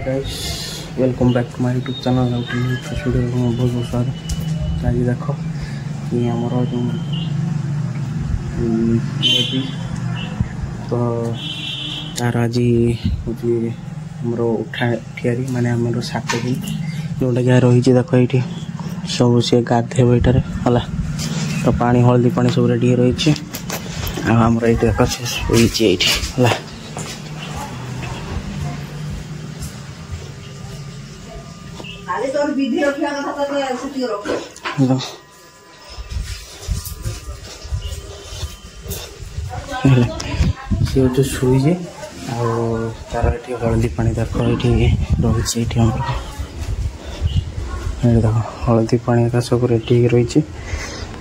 Guys welcome back to my YouTube channel video बहुत बहुत स्वागत। आज देख ये आमर जो बेबी तो तार आज हूँ उठारी माने आमर 7 दिन जोटा क्या रही देख ये सब सी गाधेब ये है तो पानी हल्दी पानी सब रेडी रही आमर ये देख से शोची है सी हूँ शुईजे तार ये हलदी पानी देख ये रही देख हलदी पानी का सब रेडी रही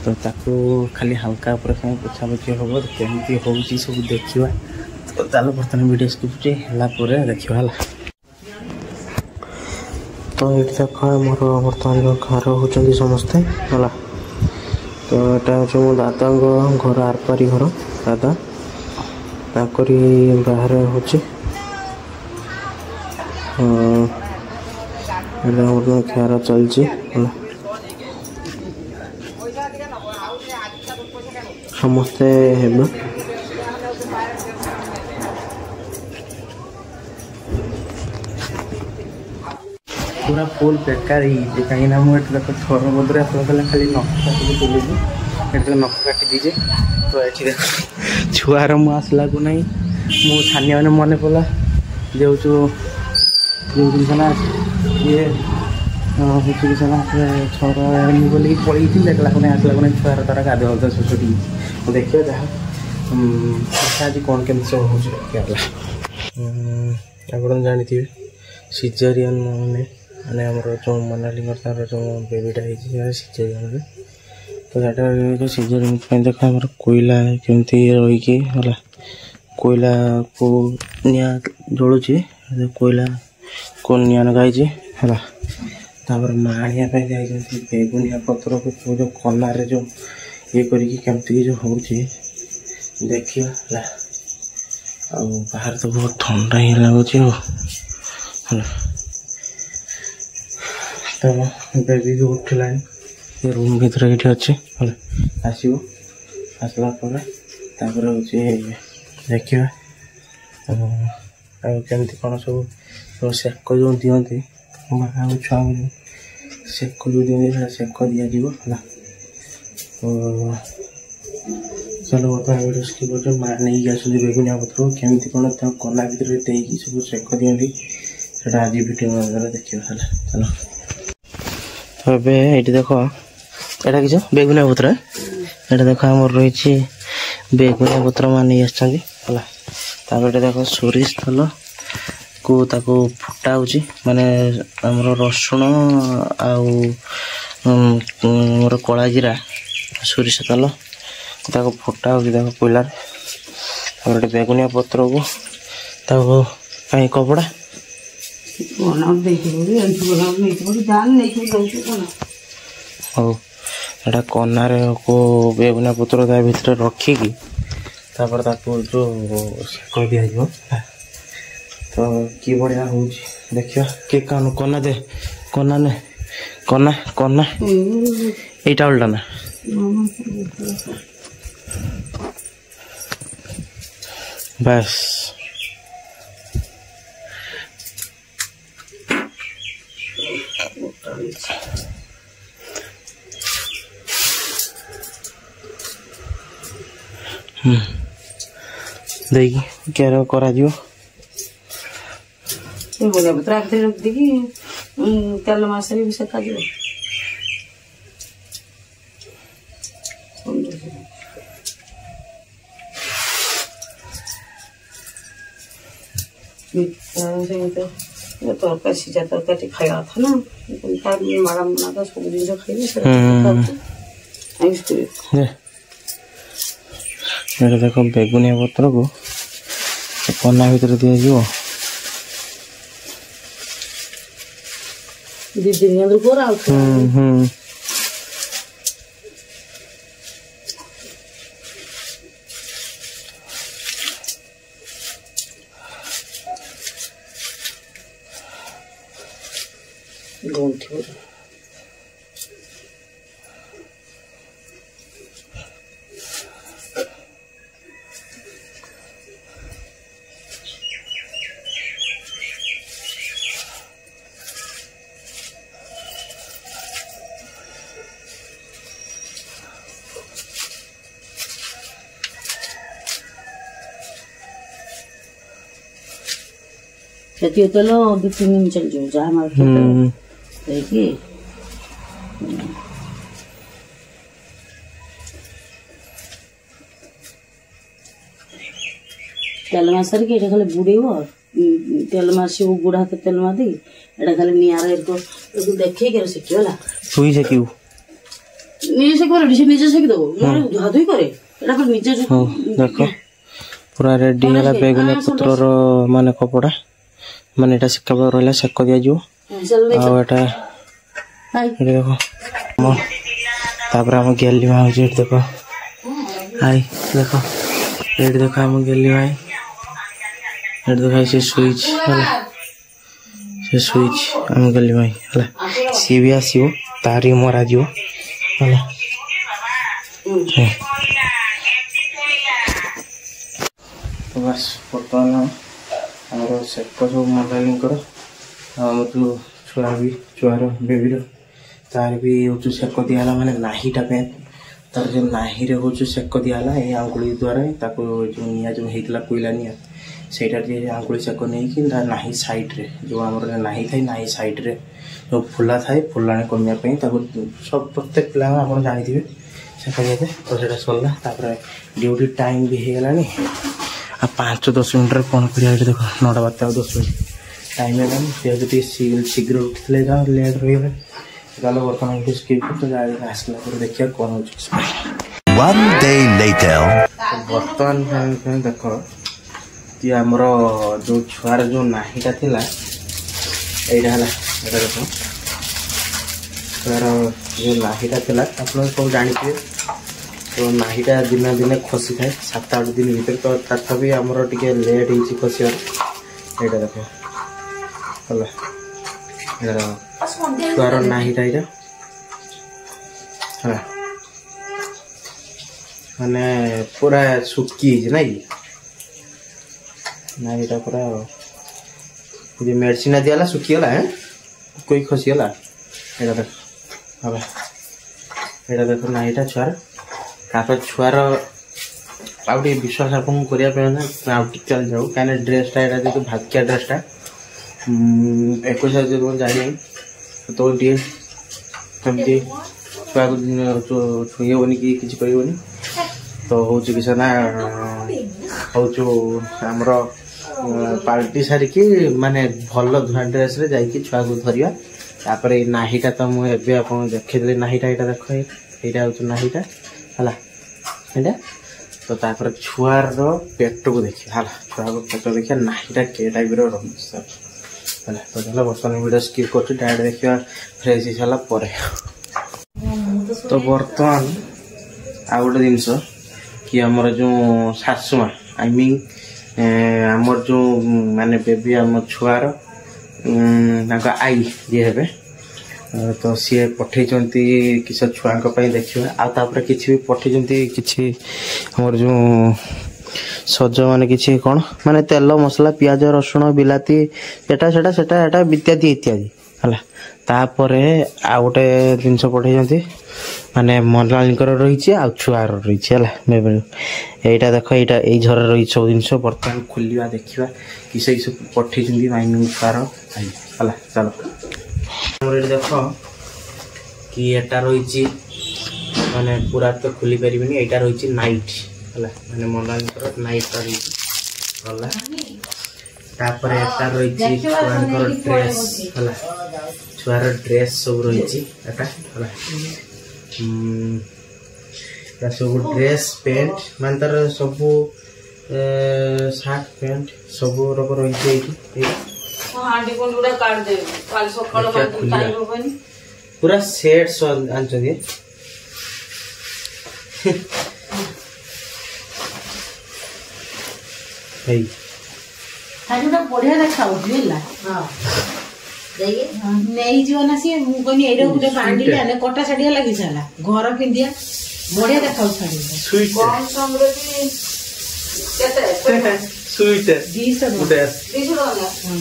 तो ताकू खाली हल्का पोछा पोछी हम कमी हो सब देखा तो चलो बर्तमान वीडियो स्क्रिप्ट है देखा है तो ये देख मोर बर्तमान जो घर होती समस्ते है तो यहाँ हूँ मो दादा घर आरपारी घर दादा ताकरी बाहर हूँ ख्यार चलती समस्ते हेबे पूरा फुल बेकार ही कहीं मुझे देख थर बदरे आप खाली नख काटिक तुले नख काटी दीजे तो ये देख छुआर मु आसला को नहीं मो छानिया मैंने मन पड़ा जो जिनस ना ये ना छर बोल पड़ी देखला को नहीं आसला को नहीं छुआर तार गाधे सुसुटी देखिए जहाँ आज कौन केमी सब हो आप जानी सिजेरियन मैंने आमर जो मनाली तार जो बेबीटा है सिजेरियन तो यहाँ जो सिजेरियन देख आम कोयला केमती रही है कोयला को निया जलुची कोयला को निया लगाई है तापर माणिया बेगुनिया पत्र को जो कनारे जो ये करमती जो हो देखिए बाहर तो बहुत ठंडा ही लगुच तो बेबी भी उठला ये रूम भीतर ये अच्छे आसो आसला हूँ देखिए केमती कौन सब सेक जो दिखती माँ छुआ सेक जो दिखती सेक दिज्व तो चलो बर्तमान वीडियो स्किप कर माँ नहीं आसती बेगुनिया पत्र केमती कौन कना भर देकी सब सेक दिखती से आज वीडियो देखिए चलो तो ये देख यहाँ किस बेगुनिया पत्र ये देख आम रही बेगुनिया पत्र मान आसपर देख सोरिष तेल को ताको फुटा माने आमर रसुण आमर कला जीरा सोरिष तेल ताको फुटा हो देख कोयलार बेगुनिया पत्र को कहीं कपड़ा हाँ यहाँ कनार को बेगुनिया पत्र भर रखिकी तापर जो सेक दिज्व तो कि बढ़िया हो देखिए कि कना दे कना ने कना कना ये उल्टा ना बस देखिए क्या करा भजा पत्र आखिर रखी तेल मसले भी सेका तरकारी सीझा तरकारी खाया था ना माड़ा मना सब जिन खाई देख बेगुनिया पत्र को कना भर दिज्व ଗନ୍ଥିବ ସେଠି ତେଲ 2-3 ଦିନ ଚାଲିଯିବ ଯାହା ମାର୍କେଟ ଦେଇକି ତେଲ ମାସରେ କି ଏଇଟା ଖାଲି ବୁଡେଇବ ତେଲ ମାସିବ ବୁଢା ହାତ ତେଲ ମାରି ଏଇଟା ଖାଲି ନିଆଁରେ ଦେଖେଇକି ଶିଖିବ ହେଲା ତୁଇ ଶିଖିବୁ ନିଜେ ଶିଖିବ ସେ ନିଜେ ଶିଖିଦବ ଧୁଆଧୁଇ କରେ ଏଇଟା ଖାଲି ନିଜେ ଦେଖ ପୁରା ରେଡି ହେଲା ବେଗୁନିଆ ପତ୍ରର ମାନେ କପଡା ମାନେ ଏଟା ସେକା ରହିଲା ସେକ ଦିଆଯିବ ଆଉ ଏଟା ଦେଖ ତାପରେ ଆମ ଗେଲି ମା ହଉଛି ଏଠି ଦେଖ ଆଇ ଦେଖ ଏଠି ଦେଖ ଆମ ଗେଲି ମାଇ ଏଠି ଦେଖ ସେ ଶୋଇଛି ହେଲା ସେ ଶୋଇଛି ଆମ ଗେଲି ମାଇ ହେଲା ସିଏ ବି ଆସିବ ତାରି ମରାଯିବ ହେଲା ବାସ୍ ବର୍ତ୍ତମାନ ଆମର ସେକ ସବୁ ମଲାଲିଙ୍କର ଆଉ ଆମର ଯେଉଁ ଛୁଆ ବି ଛୁଆର ବେବିର ତାର ବି ହଉଛି ସେକ ଦିଆହେଲା ମାନେ ନାହିଟା ପାଇଁ ତାର ଯେଉଁ ନାହିରେ ହଉଛି ସେକ ଦିଆହେଲା ଏଇ ଆଙ୍ଗୁଳି ଦ୍ୱାରା ତାକୁ ଯେଉଁ ନିଆଁ ଯେଉଁ ହେଇଥିଲା କୋଇଲା ନିଆଁ ସେଇଟା ଟିକେ ଆଙ୍ଗୁଳି ସେକ ନେଇକି ତା ନାହି ସାଇଡ଼୍ରେ ଯେଉଁ ଆମର ନାହି ଥାଏ ନାହି ସାଇଡ଼୍ରେ ଯେଉଁ ଫୁଲା ଥାଏ ଫୁଲାଣି କମିବା ପାଇଁ ତାକୁ ସବୁ ପ୍ରତ୍ୟେକ ପିଲାଙ୍କୁ ଆପଣ ଜାଣିଥିବେ ସେକ ଦିଆଯାଏ ତ ସେଇଟା ସରିଲା ତାପରେ ଡ୍ୟୁଟି ଟାଇମ୍ ବି ହେଇଗଲାଣି ଆଉ 5-10 ମିନିଟ୍ରେ କ'ଣ କରିବା ଏଠି ଦେଖ 9ଟା 10 ମିନିଟ୍ ଟାଇମ୍ ହେଲାନି ସେ ଯଦି ଶୀଘ୍ର ଉଠିଥିଲେ ଲେଟ୍ ରହିଗଲେ ତାହେଲେ ବର୍ତ୍ତମାନ ଏଠି ସ୍କିପ୍ ତ ଆସିଲା ପରେ ଦେଖିବା କ'ଣ ହେଉଛି ବର୍ତ୍ତମାନ ଦେଖ କି ଆମର ଯେଉଁ ଛୁଆର ଯେଉଁ ନାହିଟା ଥିଲା ଏଇଟା ହେଲା ଏଇଟା ଦେଖ ଛୁଆର ଯେଉଁ ନାହିଟା ଥିଲା ଆପଣ ସବୁ ଜାଣିଥିବେ ତ ନାହିଟା ଦିନେ ଦିନେ ଖସିଥାଏ 7-8 ଦିନ ଭିତରେ ତ ତଥାପି ଆମର ଟିକେ ଲେଟ୍ ହେଇଛି ଖସିବାର ଏଇଟା ଦେଖ ହେଲା ଏଇଟା ଛୁଆର ନାହିଟା ଏଇଟା ହେଲା ମାନେ ପୁରା ଶୁକି ହେଇଛି ନାଇଁ ନାହିଟା ପୁରା ଯେ ମେଡ଼ିସିନ ଦିଆହେଲା ଶୁଖିଗଲା କୋଇ ଖସିଗଲା ଏଇଟା ଦେଖ ହେଲା ଏଇଟା ଦେଖ ନାହିଟା ଛୁଆର ତାପରେ ଛୁଆର ଆଉ ଟିକେ ବିଶ୍ୱାସ ଆପଣଙ୍କୁ କରିବା ପାଇଁ ଆଉ ଟିକେ ଚାଲିଯାଉ କାହିଁକିନା ଡ୍ରେସ୍ଟା ଏଇଟା ଯେହେତୁ ଭାଗ୍ୟା ଡ୍ରେସ୍ଟା 21 ଯେତେବେଳେ ଯାଇନାହିଁ ସେତେବେଳେ ଟିକେ ସେମିତି ଛୁଆକୁ ଛୁଇଁ ହେବନି କି କିଛି କହିବନି ତ ହେଉଛି କି ସେନା ହେଉଛୁ ଆମର ପାଲଟି ସାରିକି ମାନେ ଭଲ ଧୂଆଁ ଡ୍ରେସ୍ରେ ଯାଇକି ଛୁଆକୁ ଧରିବା ତାପରେ ଏଇ ନାହିଟା ତ ମୁଁ ଏବେ ଆପଣଙ୍କୁ ଦେଖେଇଦେଲି ନାହିଟା ଏଇଟା ଦେଖ ଏଇଟା ହେଉଛି ନାହିଟା ହେଲା ଏଇଟା ତ ତାପରେ ଛୁଆର ପେଟକୁ ଦେଖିବା ହେଲା ଛୁଆର ପେଟ ଦେଖିବା ନାହିଟା କେ ଟାଇପ୍ର ରହିଛି ହେଲା ତ ତାହେଲେ ବର୍ତ୍ତମାନ ଭିଡ଼ିଓ ସ୍କିପ୍ କରୁଛୁ ଡାଇରେକ୍ଟ ଦେଖିବା ଫ୍ରେଶ୍ ହେଇସାରିଲା ପରେ ତ ବର୍ତ୍ତମାନ ଆଉ ଗୋଟେ ଜିନିଷ କି ଆମର ଯେଉଁ ଶାଶୁମା ଆଇ ମିନ୍ ଆମର ଯେଉଁ ମାନେ ବେବି ଆମ ଛୁଆର ତାଙ୍କ ଆଈ ଯିଏ ହେବେ ତ ସିଏ ପଠେଇଛନ୍ତି କିଛି ଛୁଆଙ୍କ ପାଇଁ ଦେଖିବା ଆଉ ତାପରେ କିଛି ବି ପଠେଇଛନ୍ତି କିଛି ଆମର ଯେଉଁ ସଜ ମାନେ କିଛି କ'ଣ ମାନେ ତେଲ ମସଲା ପିଆଜ ରସୁଣ ବିଲାତି ଏଟା ଇତ୍ୟାଦି ଇତ୍ୟାଦି ହେଲା ତାପରେ ଆଉ ଗୋଟେ ଜିନିଷ ପଠେଇଛନ୍ତି ମାନେ ମନାଲିଙ୍କର ରହିଛି ଆଉ ଛୁଆର ରହିଛି ହେଲା ଏଇଟା ଦେଖ ଏଇଟା ଏଇ ଝରରେ ରହିଛି ସବୁ ଜିନିଷ ବର୍ତ୍ତମାନ ଖୋଲିବା ଦେଖିବା କି ସେଇ ସବୁ ପଠେଇଛନ୍ତି ମାଇନି ଛୁଆର ହେଲା ଚାଲ ଆମର ଏଠି ଦେଖ କି ଏଟା ରହିଛି ମାନେ ପୁରା ତ ଖୋଲି ପାରିବିନି ଏଇଟା ରହିଛି ନାଇଟ୍ ହେଲା ମାନେ ମନାଲିଙ୍କର ନାଇଟ୍ଟା ରହିଛି ଗଲା ତାପରେ ଏଟା ରହିଛି ଛୁଆଙ୍କର ଡ୍ରେସ୍ ହେଲା ଛୁଆର ଡ୍ରେସ୍ ସବୁ ରହିଛି ଏଟା ହେଲା ସବୁ ଡ୍ରେସ୍ ପ୍ୟାଣ୍ଟ ମାନେ ତାର ସବୁ ସାର୍ଟ ପ୍ୟାଣ୍ଟ ସବୁ ରକ ରହିଛି ଏଇଠି ପୁରା ସେଟ୍ ଆଣିଛନ୍ତି ବଢିଆ ଦେଖାଉଛି ହେଲା नहीं जीवन सी मु कहनी एडो गुटे बांडिले आने कटा साड़ी लगी साला घर पिंदिया बढ़िया देखाउ साड़ी स्वीट कौन समरे की केते स्वीट 200 गुटे 200 टका हां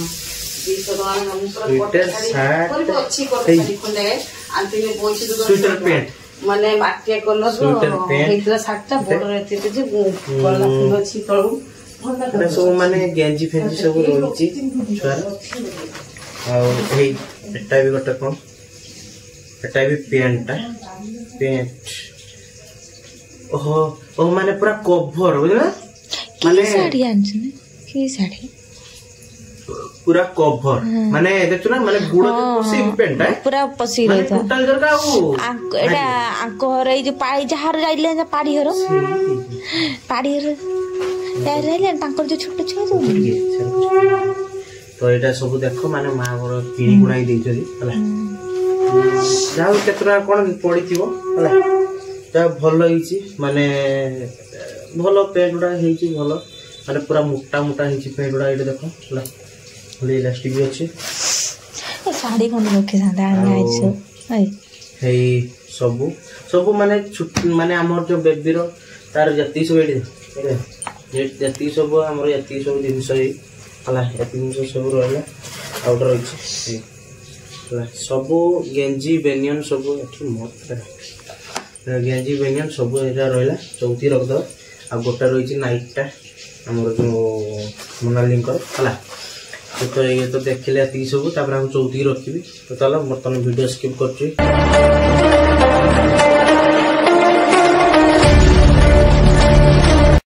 200 टका हम स्वीटर शर्ट पर अच्छी कर खंडे आंटी में बोलछि तो स्वीटर पैंट माने माटिया कलर रो हेतला सातटा बॉर्डर रहते जे गला फुल अछि तळु सब माने गेंजी फेंजी सब रही छुआर एटा भी गोटे कौन एटा भी पेंटा पेंट ओहो ओ माने पूरा कवर बुझला माने साड़ी आनछ ने की साड़ी पूरा कवर माने देखु ना माने गुड़ पसी पेंटा पूरा पसी रही था टोटल जरका ओ एटा आंको घर ए जे पाई जहार जाइले जे पाड़ी हरो यार रहले तांकर जो छोटे छुआ जो तो एटा सब देखो माने मां मोर किनी गुणाई देई छली हला जाउ केतरा कोन पडिथिबो हला ता भलो हिची माने भलो पेडुडा हिची भलो माने पूरा मोटा मोटा हिची पेडुडा एटा देखो हला हले इलास्टिक भी अछि साड़ी कोन रखे सादा आनी आइछो हे सब सब माने माने हमर जो बेबी रो तार जति सब एडी जति सब हमर जति सब दिन सही हला जति दिन सब रहला आउटर रही हला सब गेंजी बेनियन सब एठी मत गेंजी बेनियन सब एटा रहला चौथी रख दो आ गोटा रही नाइटटा हमर जो मोनालिंकर हला तो ये तो देखले एती सब तापर हम चौथी रखिबी तो चलो बर्तन वीडियो स्किप करछि।